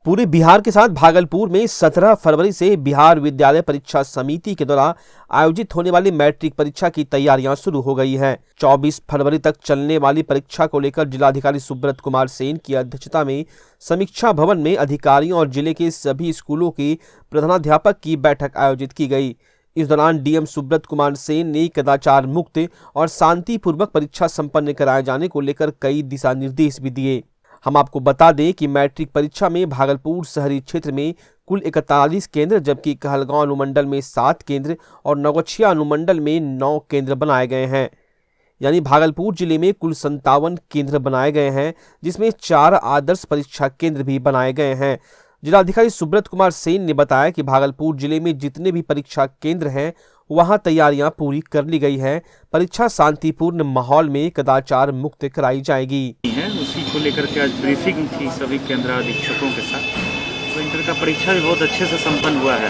पूरे बिहार के साथ भागलपुर में 17 फरवरी से बिहार विद्यालय परीक्षा समिति के द्वारा आयोजित होने वाली मैट्रिक परीक्षा की तैयारियां शुरू हो गई हैं। 24 फरवरी तक चलने वाली परीक्षा को लेकर जिलाधिकारी सुब्रत कुमार सेन की अध्यक्षता में समीक्षा भवन में अधिकारियों और जिले के सभी स्कूलों के प्रधानाध्यापक की बैठक आयोजित की गई। इस दौरान डीएम सुब्रत कुमार सेन ने कदाचार मुक्त और शांतिपूर्वक परीक्षा संपन्न कराए जाने को लेकर कई दिशा निर्देश भी दिए। हम आपको बता दें कि मैट्रिक परीक्षा में भागलपुर शहरी क्षेत्र में कुल 41 केंद्र, जबकि कहलगांव अनुमंडल में 7 केंद्र और नौगछिया अनुमंडल में 9 केंद्र बनाए गए हैं। यानी भागलपुर जिले में कुल 57 केंद्र बनाए गए हैं, जिसमें 4 आदर्श परीक्षा केंद्र भी बनाए गए हैं। जिलाधिकारी सुब्रत कुमार सेन ने बताया कि भागलपुर जिले में जितने भी परीक्षा केंद्र हैं वहां तैयारियां पूरी कर ली गई है। परीक्षा शांतिपूर्ण माहौल में कदाचार मुक्त कराई जाएगी। उसी को लेकर के आज ब्रीफिंग थी सभी केंद्राधीक्षकों के साथ। तो इंटर का परीक्षा भी बहुत अच्छे से संपन्न हुआ है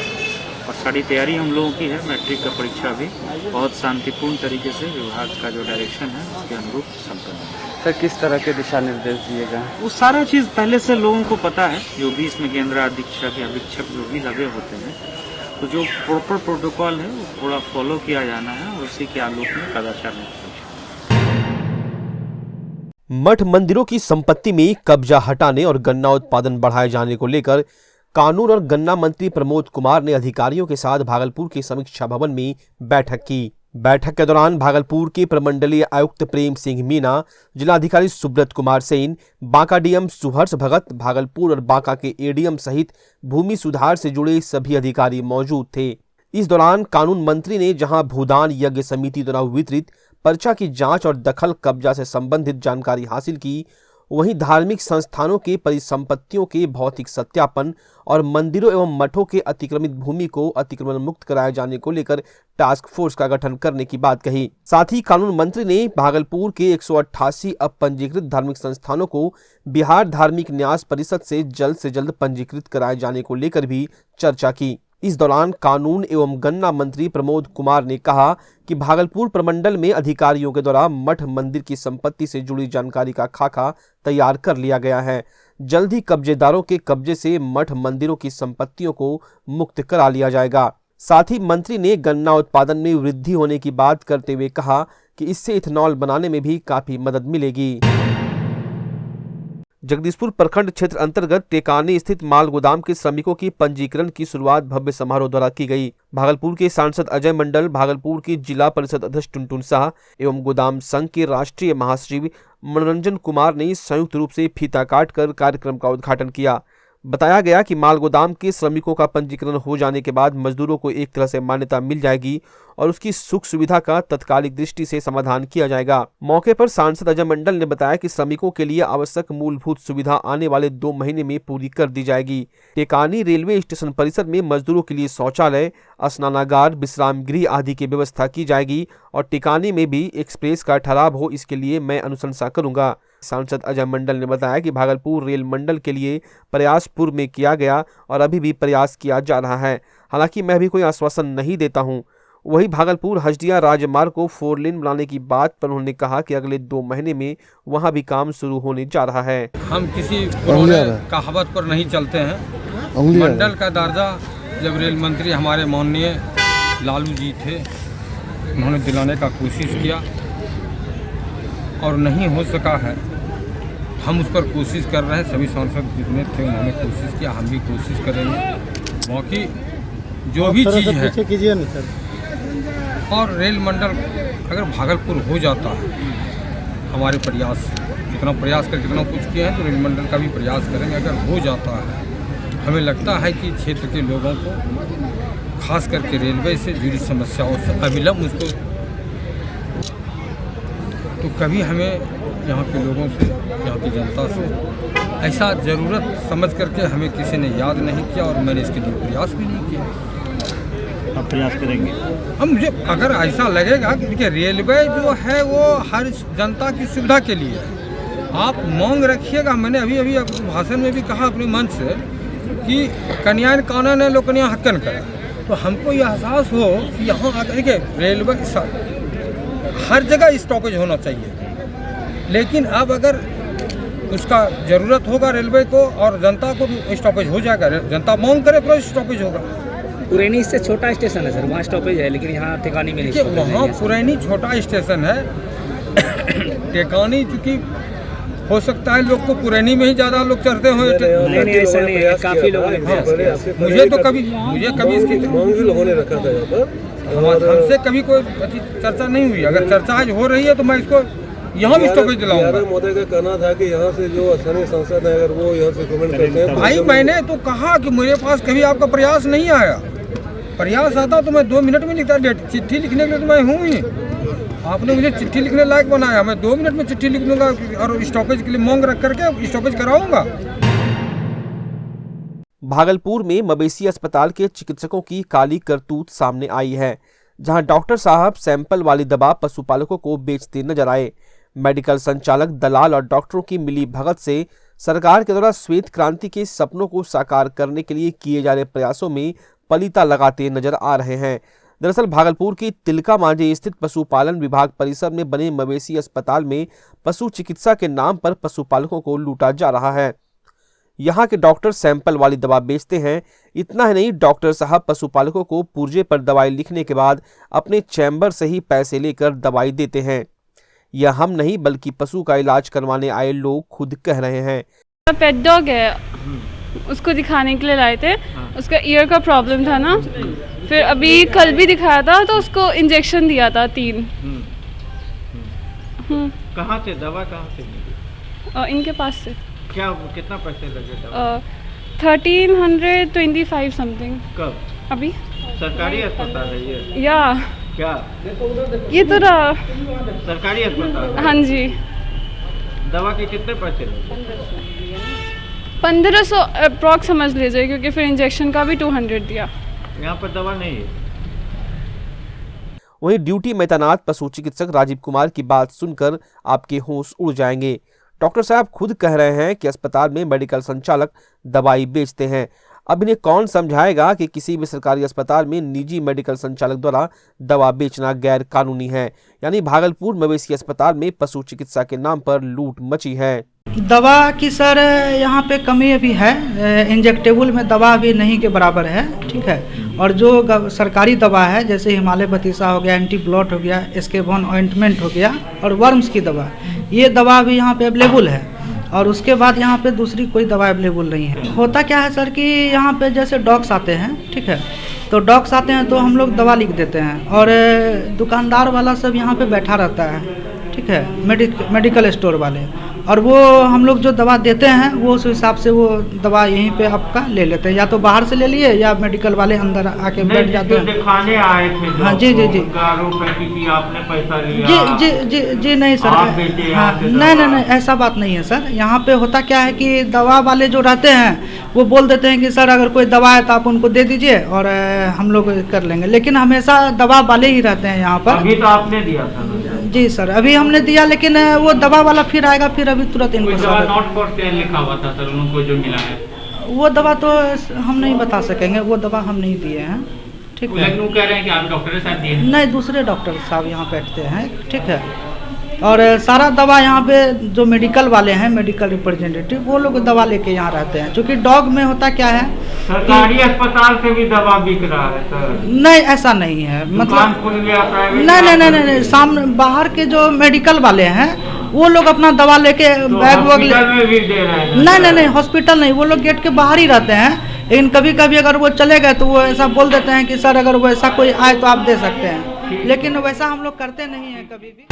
और सारी तैयारी हम लोगों की है। मैट्रिक का परीक्षा भी बहुत शांतिपूर्ण तरीके से विभाग का जो डायरेक्शन है उसके अनुरूप संपन्न हुआ। सर, किस तरह के दिशा निर्देश दिए गए? वो सारा चीज़ पहले से लोगों को पता है, जो भी इसमें केंद्राधीक्षक या अधीक्षक जो भी लगे होते हैं, तो जो प्रॉपर प्रोटोकॉल है वो थोड़ा फॉलो किया जाना है और उसी के आलोक में कदाचार मुक्त। मठ मंदिरों की संपत्ति में कब्जा हटाने और गन्ना उत्पादन बढ़ाए जाने को लेकर कानून और गन्ना मंत्री प्रमोद कुमार ने अधिकारियों के साथ भागलपुर के समीक्षा भवन में बैठक की। बैठक के दौरान भागलपुर के प्रमंडलीय आयुक्त प्रेम सिंह मीना, जिलाधिकारी सुब्रत कुमार सेन, बांका डीएम सुहर्ष भगत, भागलपुर और बांका के एडीएम सहित भूमि सुधार से जुड़े सभी अधिकारी मौजूद थे। इस दौरान कानून मंत्री ने जहां भूदान यज्ञ समिति द्वारा वितरित पर्चा की जांच और दखल कब्जा से संबंधित जानकारी हासिल की, वहीं धार्मिक संस्थानों के परिसंपत्तियों के भौतिक सत्यापन और मंदिरों एवं मठों के अतिक्रमित भूमि को अतिक्रमण मुक्त कराए जाने को लेकर टास्क फोर्स का गठन करने की बात कही। साथ ही कानून मंत्री ने भागलपुर के 188 अपंजीकृत धार्मिक संस्थानों को बिहार धार्मिक न्यास परिषद से जल्द पंजीकृत कराए जाने को लेकर भी चर्चा की। इस दौरान कानून एवं गन्ना मंत्री प्रमोद कुमार ने कहा कि भागलपुर प्रमंडल में अधिकारियों के द्वारा मठ मंदिर की संपत्ति से जुड़ी जानकारी का खाका तैयार कर लिया गया है। जल्द ही कब्जेदारों के कब्जे से मठ मंदिरों की संपत्तियों को मुक्त करा लिया जाएगा। साथ ही मंत्री ने गन्ना उत्पादन में वृद्धि होने की बात करते हुए कहा कि इससे इथेनॉल बनाने में भी काफी मदद मिलेगी। जगदीशपुर प्रखंड क्षेत्र अंतर्गत टेकानी स्थित माल गोदाम के श्रमिकों की पंजीकरण की शुरुआत भव्य समारोह द्वारा की गई। भागलपुर के सांसद अजय मंडल, भागलपुर की जिला परिषद अध्यक्ष टुनटुन शाह एवं गोदाम संघ के राष्ट्रीय महासचिव मनोरंजन कुमार ने संयुक्त रूप से फीता काटकर कार्यक्रम का उद्घाटन किया। बताया गया कि माल गोदाम के श्रमिकों का पंजीकरण हो जाने के बाद मजदूरों को एक तरह से मान्यता मिल जाएगी और उसकी सुख सुविधा का तत्कालिक दृष्टि से समाधान किया जाएगा। मौके पर सांसद अजय मंडल ने बताया कि श्रमिकों के लिए आवश्यक मूलभूत सुविधा आने वाले 2 महीने में पूरी कर दी जाएगी। टेकानी रेलवे स्टेशन परिसर में मजदूरों के लिए शौचालय, स्नानागार, विश्राम गृह आदि की व्यवस्था की जाएगी और टेकानी में भी एक्सप्रेस का ठहराव हो, इसके लिए मैं अनुशंसा करूंगा। सांसद अजय मंडल ने बताया कि भागलपुर रेल मंडल के लिए प्रयास पूर्व में किया गया और अभी भी प्रयास किया जा रहा है। हालांकि मैं भी कोई आश्वासन नहीं देता हूं। वही भागलपुर हजदिया राजमार्ग को 4 लेन बनाने की बात पर उन्होंने कहा कि अगले 2 महीने में वहां भी काम शुरू होने जा रहा है। हम किसी पुराने कहावत पर नहीं चलते हैं। मंडल का दर्जा जब रेल मंत्री हमारे माननीय लालू जी थे, उन्होंने दिलाने का कोशिश किया और नहीं हो सका है। हम उस पर कोशिश कर रहे हैं। सभी सांसद जितने थे उन्होंने कोशिश किया, हम भी कोशिश करेंगे। बाकी जो भी चीज़ है कीजिए ना सर। और रेल मंडल अगर भागलपुर हो जाता है, हमारे प्रयास से इतना प्रयास कर जितना कुछ किया है तो रेल मंडल का भी प्रयास करेंगे। अगर हो जाता है, हमें लगता है कि क्षेत्र के लोगों को खास करके रेलवे से जुड़ी समस्याओं से अविलंब उसको, तो कभी हमें यहाँ के लोगों से, यहाँ की जनता से ऐसा ज़रूरत समझ करके हमें किसी ने याद नहीं किया और मैंने इसके लिए प्रयास भी नहीं किया। अब प्रयास करेंगे हम। मुझे अगर ऐसा लगेगा कि देखिए रेलवे जो है वो हर जनता की सुविधा के लिए है, आप मांग रखिएगा। मैंने अभी भाषण में भी कहा अपने मंच से कि कन्यान कानून है लोग कन्या हक्कन करें, तो हमको यह एहसास हो कि यहाँ आकर देखिए रेलवे हर जगह स्टॉपेज होना चाहिए। लेकिन अब अगर उसका ज़रूरत होगा रेलवे को और जनता को भी स्टॉपेज हो जाएगा। जनता मांग करे तो स्टॉपेज होगा। पुरैनी से छोटा स्टेशन है सर, वहाँ स्टॉपेज है, लेकिन यहाँ टिकानी में नहीं। देखिए वहाँ पुरैनी छोटा स्टेशन है, टिकानी चूँकि हो सकता है लोग को पुरैनी में ही ज़्यादा लोग चढ़ते हो। नहीं ऐसा नहीं है, काफ़ी लोगों ने प्रयास किया। मुझे कभी इसकी लोगों ने रखा था यहाँ पर, हमसे कभी कोई चर्चा नहीं हुई। अगर चर्चा आज हो रही है तो मैं इसको यहाँ भी स्टॉपेज दिलाऊंगा। मोदी का कहना था कि यहाँ से जो स्थानीय सांसद है अगर वो यहाँ से कमेंट करते हैं भाई मैंने तो कहा कि मेरे पास कभी आपका प्रयास नहीं आया। प्रयास आता तो मैं 2 मिनट में लिखता। चिट्ठी लिखने के लिए तो मैं हूँ ही। आपने मुझे चिट्ठी लिखने लायक बनाया, मैं 2 मिनट में चिट्ठी लिख दूंगा और स्टॉपेज के लिए मांग रख करके स्टॉपेज कराऊंगा। भागलपुर में मवेशी अस्पताल के चिकित्सकों की काली करतूत सामने आई है, जहां डॉक्टर साहब सैंपल वाली दवा पशुपालकों को बेचते नजर आए। मेडिकल संचालक, दलाल और डॉक्टरों की मिली भगत से सरकार के द्वारा श्वेत क्रांति के सपनों को साकार करने के लिए किए जा रहे प्रयासों में पलीता लगाते नजर आ रहे हैं। दरअसल भागलपुर की तिलका मांझी स्थित पशुपालन विभाग परिसर में बने मवेशी अस्पताल में पशु चिकित्सा के नाम पर पशुपालकों को लूटा जा रहा है। यहाँ के डॉक्टर सैंपल वाली दवा बेचते हैं। इतना ही नहीं, डॉक्टर साहब पशुपालकों को पुर्जे पर दवाई लिखने के बाद अपने चैम्बर से ही पैसे लेकर दवाई देते हैं। यह हम नहीं बल्कि पशु का इलाज करवाने आए लोग खुद कह रहे हैं। पेट डॉग है, उसको दिखाने के लिए लाए थे। उसका ईयर का प्रॉब्लम था ना, फिर अभी कल भी दिखाया था तो उसको इंजेक्शन दिया था 3। कहाँ से दवा कहाँ से मिली? इनके पास से। क्या कितना पैसे लगे दवा? 1325 समथिंग। कब? अभी सरकारी अस्पताल है ये? या क्या ये तो रहा सरकारी अस्पताल? हाँ जी। दवा के कितने पैसे लगे? 1500 अप्रॉक्स समझ लीजिए, क्योंकि फिर इंजेक्शन का भी 200 दिया। यहाँ पर दवा नहीं है। वहीं ड्यूटी में तैनात पशु चिकित्सक राजीव कुमार की बात सुनकर आपके होश उड़ जाएंगे। डॉक्टर साहब खुद कह रहे हैं कि अस्पताल में मेडिकल संचालक दवाई बेचते हैं। अब इन्हें कौन समझाएगा कि किसी भी सरकारी अस्पताल में निजी मेडिकल संचालक द्वारा दवा बेचना गैर कानूनी है। यानी भागलपुर मवेशी अस्पताल में पशु चिकित्सा के नाम पर लूट मची है। दवा की सर यहाँ पे कमी भी है। इंजेक्टेबल में दवा भी नहीं के बराबर है, ठीक है। और जो सरकारी दवा है जैसे हिमालय बतीसा हो गया, एंटी ब्लॉट हो गया, एस्केबॉन ऑइंटमेंट हो गया और वर्म्स की दवा, ये दवा भी यहाँ पे अवेलेबल है। और उसके बाद यहाँ पे दूसरी कोई दवा अवेलेबल नहीं है। होता क्या है सर कि यहाँ पे जैसे डॉग्स आते हैं, ठीक है, तो डॉग्स आते हैं तो हम लोग दवा लिख देते हैं और दुकानदार वाला सब यहाँ पे बैठा रहता है, ठीक है, मेडिकल स्टोर वाले, और वो हम लोग जो दवा देते हैं वो उस हिसाब से वो दवा यहीं पे आपका ले लेते हैं। या तो बाहर से ले लिए या मेडिकल वाले अंदर आके बैठ जाते हैं। दिखाने आए थे हाँ जी जी जी आपने पैसा लिया? जी जी जी जी नहीं सर, हाँ नहीं ऐसा बात नहीं है सर। यहाँ पे होता क्या है कि दवा वाले जो रहते हैं वो बोल देते हैं कि सर अगर कोई दवा है तो आप उनको दे दीजिए और हम लोग कर लेंगे, लेकिन हमेशा दवा वाले ही रहते हैं यहाँ पर। अभी तो आपने दिया था? जी सर अभी हमने दिया, लेकिन वो दवा वाला फिर आएगा, फिर अभी तुरंत इनको नॉट फॉर सेल लिखा हुआ था सर, उनको जो मिला है वो दवा तो हम नहीं बता सकेंगे, वो दवा हम नहीं दिए हैं, ठीक है। लेकिन वो कह रहे हैं कि आप डॉक्टर के साथ दिए? नहीं, दूसरे डॉक्टर साहब यहाँ बैठते हैं, ठीक है। और सारा दवा यहाँ पे जो मेडिकल वाले हैं, मेडिकल रिप्रेजेंटेटिव, वो लोग दवा लेके यहाँ रहते हैं। क्योंकि डॉग में होता क्या है, सरकारी अस्पताल से भी दवा बिक रहा है सर? नहीं ऐसा नहीं है, मतलब नहीं, सामने बाहर के जो मेडिकल वाले हैं वो लोग अपना दवा लेके बैग वैग नहीं हॉस्पिटल नहीं, वो लोग गेट के बाहर ही रहते हैं। लेकिन कभी कभी अगर वो चले गए तो वो ऐसा बोल देते हैं कि सर अगर वैसा कोई आए तो आप दे सकते हैं, लेकिन वैसा हम लोग करते नहीं है कभी भी।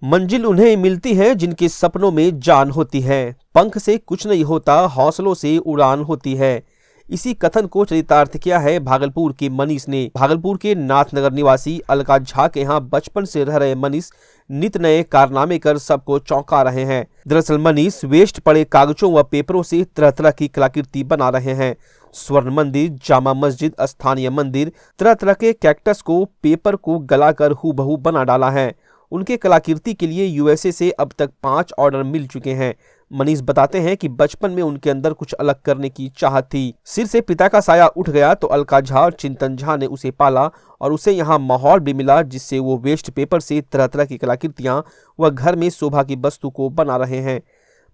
मंजिल उन्हें मिलती है जिनके सपनों में जान होती है। पंख से कुछ नहीं होता, हौसलों से उड़ान होती है। इसी कथन को चरितार्थ किया है भागलपुर के मनीष ने। भागलपुर के नाथनगर निवासी अलका झा के यहाँ बचपन से रह रहे मनीष नित नए कारनामे कर सबको चौंका रहे हैं। दरअसल मनीष वेस्ट पड़े कागजों व पेपरों से तरह तरह की कलाकृति बना रहे हैं। स्वर्ण मंदिर, जामा मस्जिद, स्थानीय मंदिर, तरह तरह के कैक्टस को पेपर को गलाकर हूबहू बना डाला है। उनके कलाकृति के लिए यूएसए से अब तक 5 ऑर्डर मिल चुके हैं। मनीष बताते हैं कि बचपन में उनके अंदर कुछ अलग करने की चाहत थी। सिर से पिता का साया उठ गया तो अलका झा और चिंतन झा ने उसे पाला और उसे यहाँ माहौल भी मिला जिससे वो वेस्ट पेपर से तरह तरह की कलाकृतियां व घर में शोभा की वस्तु को बना रहे हैं।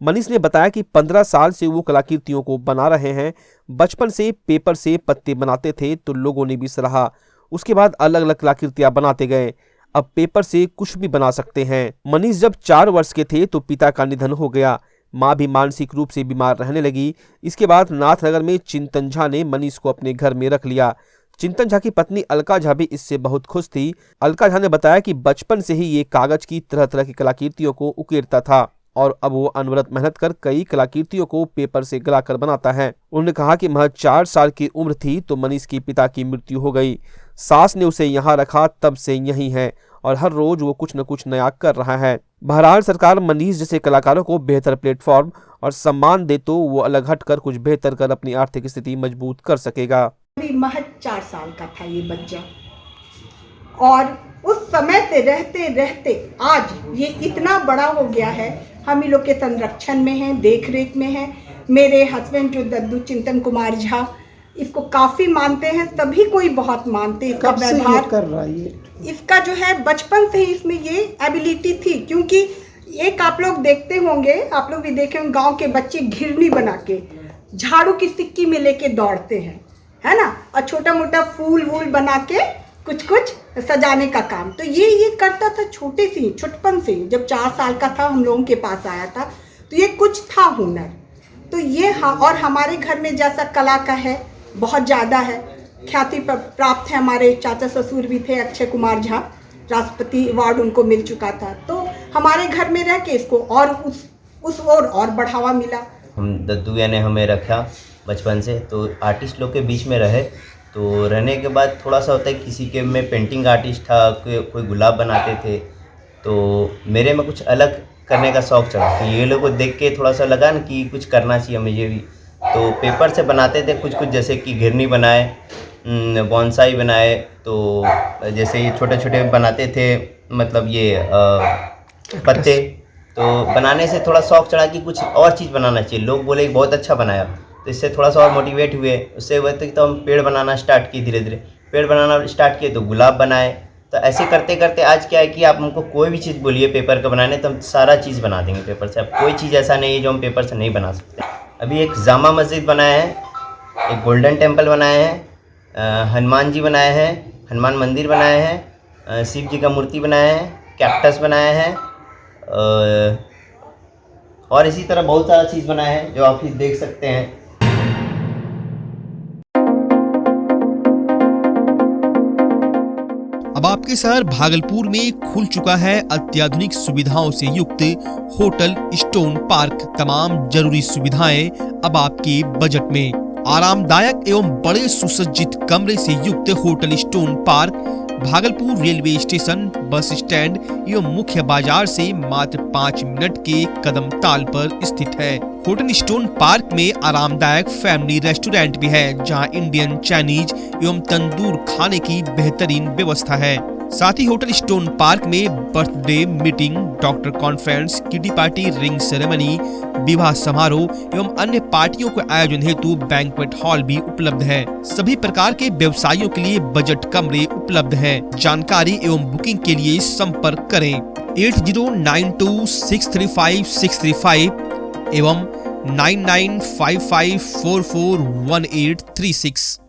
मनीष ने बताया कि 15 साल से वो कलाकृतियों को बना रहे हैं। बचपन से पेपर से पत्ते बनाते थे तो लोगों ने भी सराहा। उसके बाद अलग अलग कलाकृतियां बनाते गए। अब पेपर से कुछ भी बना सकते हैं। मनीष जब 4 वर्ष के थे तो पिता का निधन हो गया। माँ भी मानसिक रूप से बीमार रहने लगी। इसके बाद नाथनगर में चिंतन झा ने मनीष को अपने घर में रख लिया। चिंतन झा की पत्नी अलका झा भी इससे बहुत खुश थी। अलका झा ने बताया कि बचपन से ही ये कागज की तरह तरह की कलाकृतियों को उकेरता था और अब वो अनवरत मेहनत कर कई कलाकृतियों को पेपर से गलाकर बनाता है। उन्होंने कहा कि महज 4 साल की उम्र थी तो मनीष के पिता की मृत्यु हो गई। सास ने उसे यहाँ रखा, तब से यहीं है और हर रोज वो कुछ न कुछ नया कर रहा है। बहरहाल सरकार मनीष जैसे कलाकारों को बेहतर प्लेटफॉर्म और सम्मान दे तो वो अलग हटकर कुछ बेहतर कर अपनी आर्थिक स्थिति मजबूत कर सकेगा। महज 4 साल का था ये बच्चा और उस समय से रहते रहते आज ये इतना बड़ा हो गया है। हम ही लोग के संरक्षण में हैं, देख रेख में हैं। मेरे हस्बैंड जो दद्दू चिंतन कुमार झा इसको काफ़ी मानते हैं, सभी कोई बहुत मानते हैं। इसका व्यवहार कर रहा है, इसका जो है बचपन से ही इसमें ये एबिलिटी थी। क्योंकि एक आप लोग देखते होंगे, आप लोग भी देखे होंगे, गांव के बच्चे घिरनी बना के झाड़ू की सिक्की में लेके दौड़ते हैं, है ना, और छोटा मोटा फूल वूल बना के कुछ कुछ सजाने का काम। तो ये करता था छोटे से, छुटपन से। जब 4 साल का था हम लोगों के पास आया था तो ये कुछ था हुनर। तो ये हाँ, और हमारे घर में जैसा कला का है बहुत ज़्यादा है। ख्याति प्राप्त है, हमारे चाचा ससुर भी थे अक्षय कुमार झा, राष्ट्रपति अवार्ड उनको मिल चुका था। तो हमारे घर में रह के इसको और उस और बढ़ावा मिला। हम दद्दू ने हमें रखा बचपन से, तो आर्टिस्ट लोग के बीच में रहे। तो रहने के बाद थोड़ा सा होता है, किसी के में पेंटिंग आर्टिस्ट था, कोई गुलाब बनाते थे, तो मेरे में कुछ अलग करने का शौक़ चढ़ा। तो ये लोग को देख के थोड़ा सा लगा ना कि कुछ करना चाहिए मुझे भी। तो पेपर से बनाते थे कुछ कुछ, जैसे कि घिरनी बनाए, बॉन्साई बनाए, तो जैसे ये छोटे छोटे बनाते थे, मतलब ये पत्ते। तो बनाने से थोड़ा शौक़ चढ़ा कि कुछ और चीज़ बनाना चाहिए। लोग बोले कि बहुत अच्छा बनाया, तो इससे थोड़ा सा और मोटिवेट हुए। उससे हुए तो हम पेड़ बनाना स्टार्ट किए, धीरे धीरे पेड़ बनाना स्टार्ट किए, तो गुलाब बनाए। तो ऐसे करते करते आज क्या है कि आप हमको कोई भी चीज़ बोलिए पेपर का बनाने, तो हम सारा चीज़ बना देंगे पेपर से। अब कोई चीज़ ऐसा नहीं है जो हम पेपर से नहीं बना सकते। अभी एक जामा मस्जिद बनाया है, एक गोल्डन टेम्पल बनाए हैं, हनुमान जी बनाए हैं, हनुमान मंदिर बनाए हैं, शिव जी का मूर्ति बनाया है, कैक्टस बनाया है, और इसी तरह बहुत सारा चीज़ बनाया है जो आप देख सकते हैं। अब आपके शहर भागलपुर में खुल चुका है अत्याधुनिक सुविधाओं से युक्त होटल स्टोन पार्क। तमाम जरूरी सुविधाएं अब आपके बजट में। आरामदायक एवं बड़े सुसज्जित कमरे से युक्त hotel stone park Bhagalpur railway station, bus stand एवं मुख्य बाजार से मात्र 5 मिनट के कदम ताल पर स्थित है। होटल स्टोन पार्क में आरामदायक फैमिली रेस्टोरेंट भी है, जहां इंडियन, चाइनीज एवं तंदूर खाने की बेहतरीन व्यवस्था है। साथ ही होटल स्टोन पार्क में बर्थडे मीटिंग, डॉक्टर कॉन्फ्रेंस, किडी पार्टी, रिंग सेरेमनी, विवाह समारोह एवं अन्य पार्टियों के आयोजन हेतु बैंक्वेट हॉल भी उपलब्ध है। सभी प्रकार के व्यवसायियों के लिए बजट कमरे उपलब्ध हैं। जानकारी एवं बुकिंग के लिए संपर्क करें 8092635635 एवं 9955441836।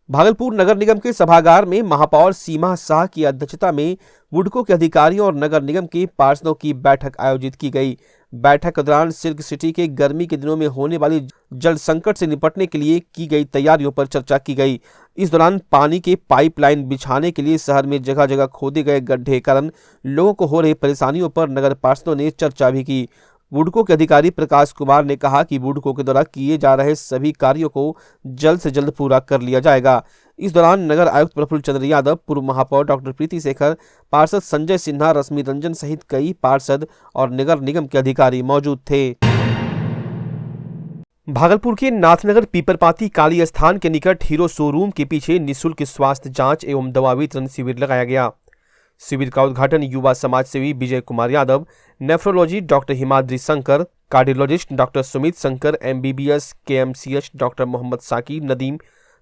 भागलपुर नगर निगम के सभागार में महापौर सीमा शाह की अध्यक्षता में वुडको के अधिकारियों और नगर निगम के पार्षदों की बैठक आयोजित की गई। बैठक के दौरान सिल्क सिटी के गर्मी के दिनों में होने वाली जल संकट से निपटने के लिए की गई तैयारियों पर चर्चा की गई। इस दौरान पानी के पाइपलाइन बिछाने के लिए शहर में जगह जगह खोदे गए गड्ढे कारण लोगों को हो रही परेशानियों पर नगर पार्षदों ने चर्चा भी की। वुडको के अधिकारी प्रकाश कुमार ने कहा कि वुडको के द्वारा किए जा रहे सभी कार्यों को जल्द से जल्द पूरा कर लिया जाएगा। इस दौरान नगर आयुक्त प्रफुल्ल चंद्र यादव, पूर्व महापौर डॉक्टर प्रीति शेखर, पार्षद संजय सिन्हा, रश्मि रंजन सहित कई पार्षद और नगर निगम के अधिकारी मौजूद थे। भागलपुर के नाथनगर पीपरपाती काली स्थान के निकट हीरो शोरूम के पीछे निःशुल्क स्वास्थ्य जांच एवं दवा वितरण शिविर लगाया गया। शिविर का उद्घाटन युवा समाज सेवी Vijay Kumar Yadav, nephrology doctor Himadri Shankar, cardiologist doctor Sumit Shankar, MBBS KMCH doctor Mohammad Saqib Nadeem,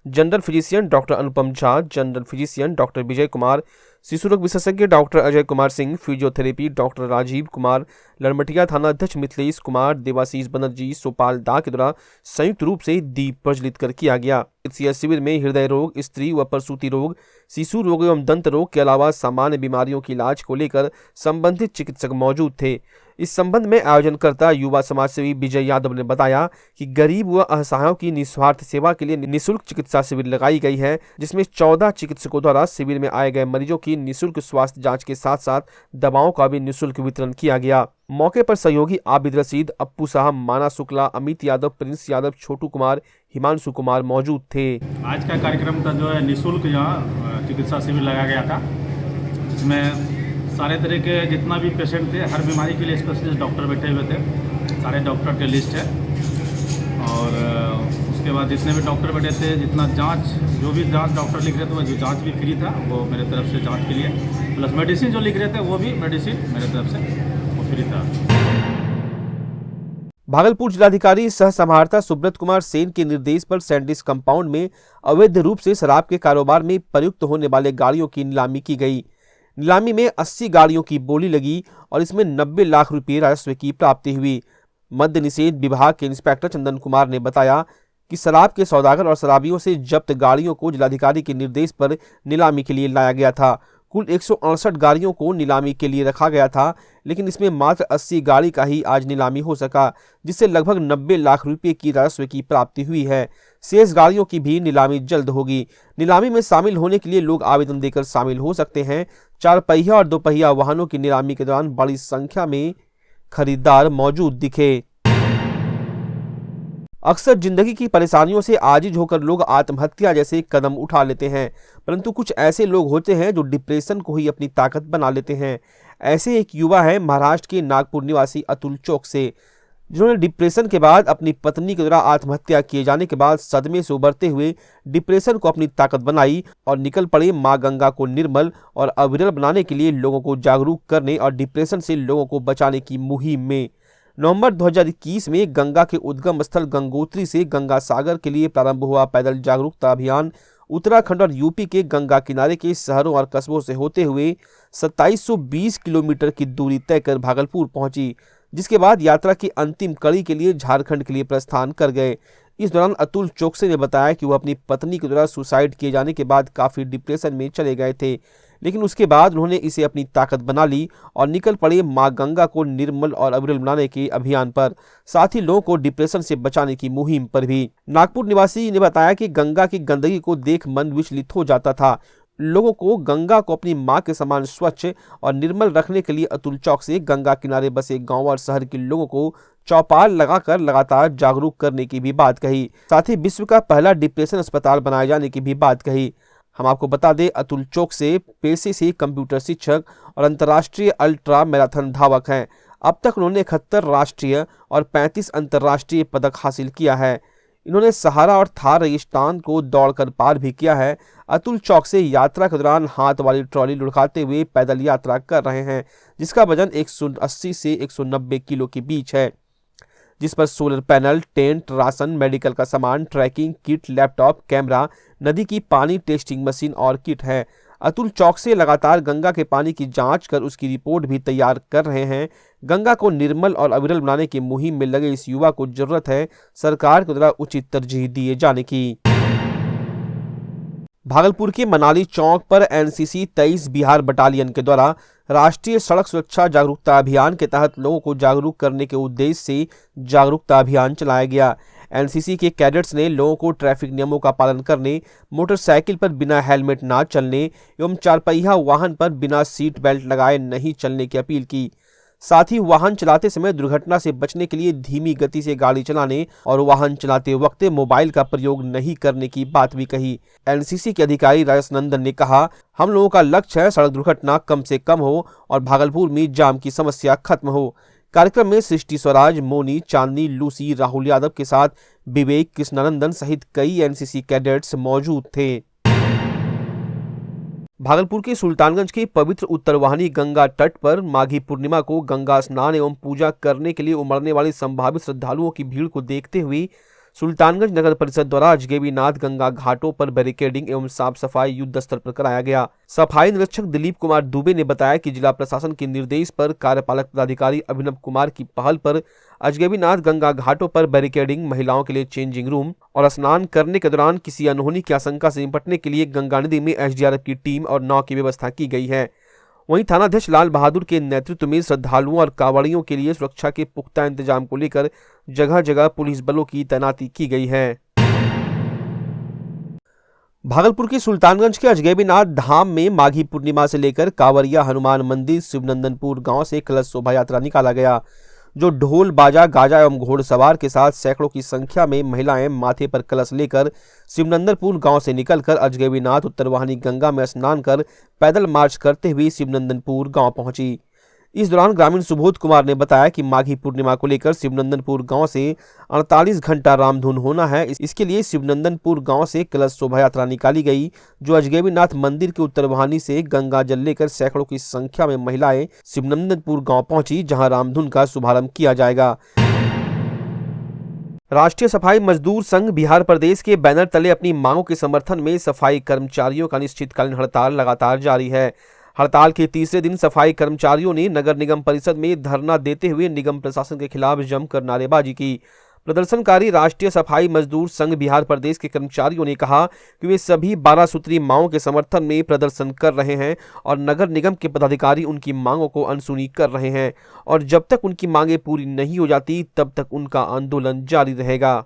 general physician doctor Anupam Jha, general physician doctor Vijay Kumar, शिशु रोग विशेषज्ञ doctor Ajay Kumar Singh, physiotherapy doctor Rajiv Kumar, Ladmatiya थाना अध्यक्ष मिथिलेश कुमार, देवाशीष बनर्जी, सोपाल दाह के द्वारा संयुक्त रूप से दीप प्रज्वलित कर किया गया। इस शिविर में हृदय रोग, स्त्री व प्रसूति रोग, शिशु रोग एवं दंत रोग के अलावा सामान्य बीमारियों के इलाज को लेकर संबंधित चिकित्सक मौजूद थे। इस संबंध में आयोजनकर्ता युवा समाज सेवी विजय यादव ने बताया कि गरीब व असहायों की निस्वार्थ सेवा के लिए निःशुल्क चिकित्सा शिविर लगाई गई है, जिसमें 14 चिकित्सकों द्वारा शिविर में आए गए मरीजों की निःशुल्क स्वास्थ्य जांच के साथ साथ दवाओं का भी निःशुल्क वितरण किया गया। मौके पर सहयोगी आबिद रशीद, अप्पू साहब, माना शुक्ला, अमित यादव, प्रिंस यादव, छोटू कुमार, हिमांशु कुमार मौजूद थे। आज का कार्यक्रम था जो है निःशुल्क यहाँ चिकित्सा शिविर लगाया गया था, जिसमें सारे तरह के जितना भी पेशेंट थे, हर बीमारी के लिए स्पेशलिस्ट डॉक्टर बैठे हुए थे। सारे डॉक्टर के लिस्ट है और उसके बाद जितने भी डॉक्टर बैठे थे, जितना जांच, जो भी जांच डॉक्टर लिख रहे थे, वो जो जांच भी फ्री था वो मेरे तरफ से जांच के लिए, प्लस मेडिसिन जो लिख रहे थे वो भी मेडिसिन मेरे तरफ से वो फ्री था। भागलपुर जिलाधिकारी सह समाहर्ता सुब्रत कुमार सेन के निर्देश पर सैंडिस कंपाउंड में अवैध रूप से शराब के कारोबार में प्रयुक्त होने वाले गाड़ियों की नीलामी की गई। नीलामी में 80 गाड़ियों की बोली लगी और इसमें 90 लाख रुपए राजस्व की प्राप्ति हुई। मद्य निषेध विभाग के इंस्पेक्टर चंदन कुमार ने बताया कि शराब के सौदागर और शराबियों से जब्त गाड़ियों को जिलाधिकारी के निर्देश पर नीलामी के लिए लाया गया था। कुल 168 गाड़ियों को नीलामी के लिए रखा गया था, लेकिन इसमें मात्र 80 गाड़ी का ही आज नीलामी हो सका, जिससे लगभग 90 लाख रुपए की राजस्व की प्राप्ति हुई है। शेष गाड़ियों की भी नीलामी जल्द होगी। नीलामी में शामिल होने के लिए लोग आवेदन देकर शामिल हो सकते हैं। 4 पहिया और 2 पहिया वाहनों की नीलामी के दौरान बड़ी संख्या में खरीदार मौजूद दिखे। अक्सर जिंदगी की परेशानियों से आजिज होकर लोग आत्महत्या जैसे कदम उठा लेते हैं, परंतु कुछ ऐसे लोग होते हैं जो डिप्रेशन को ही अपनी ताकत बना लेते हैं। ऐसे एक युवा है महाराष्ट्र के नागपुर निवासी अतुल चौक से, जिन्होंने डिप्रेशन के बाद अपनी पत्नी के द्वारा आत्महत्या किए जाने के बाद सदमे से उबरते हुए डिप्रेशन को अपनी ताकत बनाई और निकल पड़े मां गंगा को निर्मल और अविरल बनाने के लिए लोगों को जागरूक करने और डिप्रेशन से लोगों को बचाने की मुहिम में। नवंबर 2021 में गंगा के उद्गम स्थल गंगोत्री से गंगा सागर के लिए प्रारंभ हुआ पैदल जागरूकता अभियान उत्तराखंड और यूपी के गंगा किनारे के शहरों और कस्बों से होते हुए 2720 किलोमीटर की दूरी तय कर भागलपुर पहुंची, जिसके बाद यात्रा की अंतिम कड़ी के लिए झारखंड के लिए प्रस्थान कर गए। इस दौरान अतुल चौकसे ने बताया कि वह अपनी पत्नी के द्वारा सुसाइड किए जाने के बाद काफी डिप्रेशन में चले गए थे, लेकिन उसके बाद उन्होंने इसे अपनी ताकत बना ली और निकल पड़े मां गंगा को निर्मल और अविरल बनाने के अभियान पर, साथ ही लोगों को डिप्रेशन से बचाने की मुहिम पर भी। नागपुर निवासी ने बताया कि गंगा की गंदगी को देख मन विचलित हो जाता था। लोगों को गंगा को अपनी मां के समान स्वच्छ और निर्मल रखने के लिए अतुल चौक से गंगा किनारे बसे गांव और शहर के लोगों को चौपाल लगाकर लगातार जागरूक करने की भी बात कही। साथ ही विश्व का पहला डिप्रेशन अस्पताल बनाए जाने की भी बात कही। हम आपको बता दें, अतुल चौक से पेशे से कंप्यूटर शिक्षक और अंतर्राष्ट्रीय अल्ट्रा मैराथन धावक हैं। अब तक उन्होंने 71 राष्ट्रीय और 35 अंतर्राष्ट्रीय पदक हासिल किया है। इन्होंने सहारा और थार रेगिस्तान को दौड़कर पार भी किया है। अतुल चौक से यात्रा के दौरान हाथ वाली ट्रॉली लुढ़काते हुए पैदल यात्रा कर रहे हैं, जिसका वजन 180 से 190 किलो के बीच है, जिस पर solar panel, tent, ration, medical का सामान, ट्रैकिंग किट, लैपटॉप, कैमरा, नदी की पानी टेस्टिंग मशीन और किट है। अतुल चौक से लगातार गंगा के पानी की जांच कर उसकी रिपोर्ट भी तैयार कर रहे हैं। गंगा को निर्मल और अविरल बनाने की मुहिम में लगे इस युवा को जरूरत है सरकार के द्वारा उचित तरजीह दिए जाने की। भागलपुर के मनाली चौक पर एनसीसी 23 बिहार बटालियन के द्वारा राष्ट्रीय सड़क सुरक्षा जागरूकता अभियान के तहत लोगों को जागरूक करने के उद्देश्य से जागरूकता अभियान चलाया गया। एनसीसी के कैडेट्स ने लोगों को ट्रैफिक नियमों का पालन करने, मोटरसाइकिल पर बिना हेलमेट ना चलने एवं 4 पहिया वाहन पर बिना सीट बेल्ट लगाए नहीं चलने की अपील की। साथ ही वाहन चलाते समय दुर्घटना से बचने के लिए धीमी गति से गाड़ी चलाने और वाहन चलाते वक्त मोबाइल का प्रयोग नहीं करने की बात भी कही। एनसीसी के अधिकारी राजेश नंदन ने कहा, हम लोगों का लक्ष्य है सड़क दुर्घटना कम से कम हो और भागलपुर में जाम की समस्या खत्म हो। कार्यक्रम में सृष्टि स्वराज, मोनी, चांदनी, लूसी, राहुल यादव के साथ विवेक, कृष्णानंदन सहित कई एनसीसी कैडेट्स मौजूद थे। भागलपुर के सुल्तानगंज के पवित्र उत्तरवाहिनी गंगा तट पर माघी पूर्णिमा को गंगा स्नान एवं पूजा करने के लिए उमड़ने वाले संभावित श्रद्धालुओं की भीड़ को देखते हुए सुल्तानगंज नगर परिषद द्वारा अजगैबीनाथ गंगा घाटों पर बैरिकेडिंग एवं साफ सफाई युद्ध स्तर पर कराया गया। सफाई निरीक्षक दिलीप कुमार दुबे ने बताया कि जिला प्रशासन के निर्देश पर कार्यपालक पदाधिकारी अभिनव कुमार की पहल पर अजगैबीनाथ गंगा घाटों पर बैरिकेडिंग, महिलाओं के लिए चेंजिंग रूम और स्नान करने के दौरान किसी अनहोनी की आशंका से निपटने के लिए गंगा नदी में एसडीआरएफ की टीम और नाव की व्यवस्था की गई है। वहीं थानाध्यक्ष लाल बहादुर के नेतृत्व में श्रद्धालुओं और कांवड़ियों के लिए सुरक्षा के पुख्ता इंतजाम को लेकर जगह जगह पुलिस बलों की तैनाती की गई है। भागलपुर के सुल्तानगंज के अजगैबीनाथ धाम में माघी पूर्णिमा से लेकर कांवरिया हनुमान मंदिर शिवनंदनपुर गांव से कलश शोभा यात्रा निकाला गया, जो ढोल बाजा गाजा एवं घोड़सवार के साथ सैकड़ों की संख्या में महिलाएं माथे पर कलश लेकर शिवनंदनपुर गांव से निकलकर अजगैबीनाथ उत्तरवाहिनी गंगा में स्नान कर पैदल मार्च करते हुए शिवनंदनपुर गांव पहुंची। इस दौरान ग्रामीण सुबोध कुमार ने बताया कि माघी पूर्णिमा को लेकर शिवनंदनपुर गांव से 48 घंटा रामधुन होना है। इसके लिए शिवनंदनपुर गांव से कलश शोभा यात्रा निकाली गई, जो अजगैबीनाथ मंदिर के उत्तरवाहिनी से गंगा जल लेकर सैकड़ों की संख्या में महिलाएं शिवनंदनपुर गांव पहुंची, जहां रामधुन का शुभारंभ किया जाएगा। राष्ट्रीय सफाई मजदूर संघ बिहार प्रदेश के बैनर तले अपनी मांगों के समर्थन में सफाई कर्मचारियों का अनिश्चितकालीन हड़ताल लगातार जारी है। हड़ताल के तीसरे दिन सफाई कर्मचारियों ने नगर निगम परिषद में धरना देते हुए निगम प्रशासन के खिलाफ जमकर नारेबाजी की। प्रदर्शनकारी राष्ट्रीय सफाई मजदूर संघ बिहार प्रदेश के कर्मचारियों ने कहा कि वे सभी 12 सूत्री मांगों के समर्थन में प्रदर्शन कर रहे हैं और नगर निगम के पदाधिकारी उनकी मांगों को अनसुनी कर रहे हैं और जब तक उनकी मांगें पूरी नहीं हो जाती तब तक उनका आंदोलन जारी रहेगा।